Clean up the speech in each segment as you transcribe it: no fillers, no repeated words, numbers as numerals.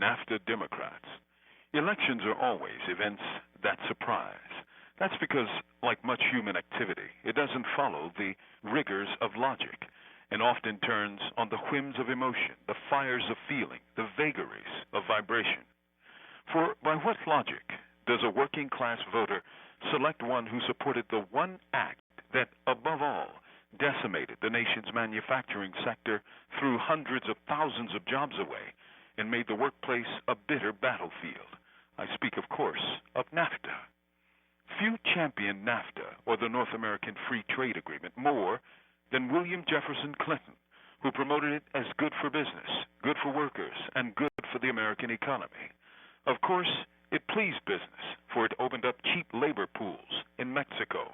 NAFTA Democrats. Elections are always events that surprise. That's because, like much human activity, it doesn't follow the rigors of logic and often turns on the whims of emotion, the fires of feeling, the vagaries of vibration. For by what logic does a working class voter select one who supported the one act that, above all, decimated the nation's manufacturing sector, threw hundreds of thousands of jobs away, and made the workplace a bitter battlefield? I speak, of course, of NAFTA. Few championed NAFTA, or the North American Free Trade Agreement, more than William Jefferson Clinton, who promoted it as good for business, good for workers, and good for the American economy. Of course, it pleased business, for it opened up cheap labor pools in Mexico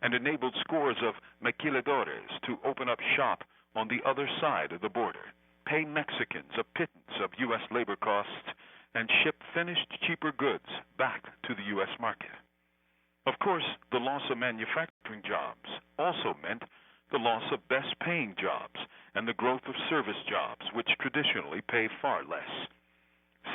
and enabled scores of maquiladores to open up shop on the other side of the border, pay Mexicans a pittance of U.S. labor costs, and ship finished, cheaper goods back to the U.S. market. Of course, the loss of manufacturing jobs also meant the loss of best-paying jobs and the growth of service jobs, which traditionally pay far less.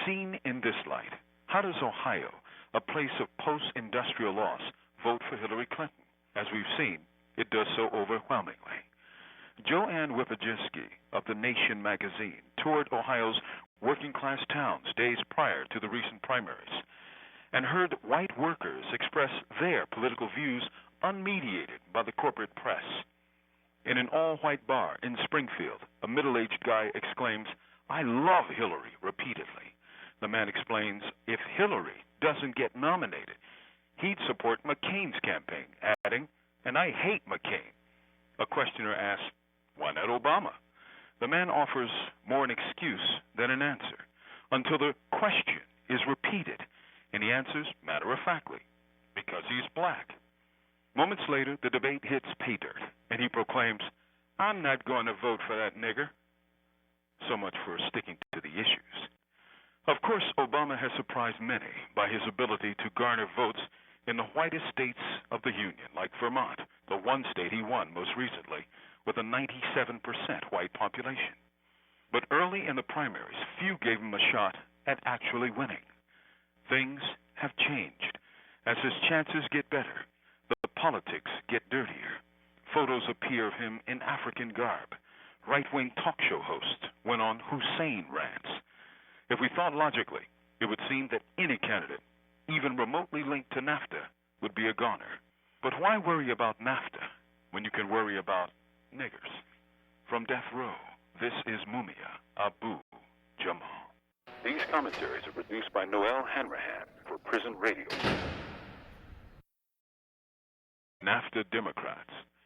Seen in this light, how does Ohio, a place of post-industrial loss, vote for Hillary Clinton? As we've seen, it does so overwhelmingly. Joanne Wipajewski of The Nation magazine toured Ohio's working-class towns days prior to the recent primaries and heard white workers express their political views unmediated by the corporate press. In an all-white bar in Springfield, a middle-aged guy exclaims, "I love Hillary," repeatedly. The man explains if Hillary doesn't get nominated, he'd support McCain's campaign, adding, "And I hate McCain." A questioner asks, "Why not Obama?" The man offers more an excuse than an answer until the question is repeated, and he answers matter-of-factly, "Because he's black." Moments later, the debate hits pay dirt, and he proclaims, "I'm not going to vote for that nigger." So much for sticking to the issues. Of course, Obama has surprised many by his ability to garner votes in the whitest states of the Union, like Vermont, the one state he won most recently, with a 97% white population. But early in the primaries, few gave him a shot at actually winning. Things have changed. As his chances get better, the politics get dirtier. Photos appear of him in African garb. Right-wing talk show hosts went on Hussein rants. If we thought logically, it would seem that any candidate, even remotely linked to NAFTA, would be a goner. But why worry about NAFTA when you can worry about niggers? From death row, this is Mumia Abu-Jamal. These commentaries are produced by Noelle Hanrahan for Prison Radio. NAFTA Democrats.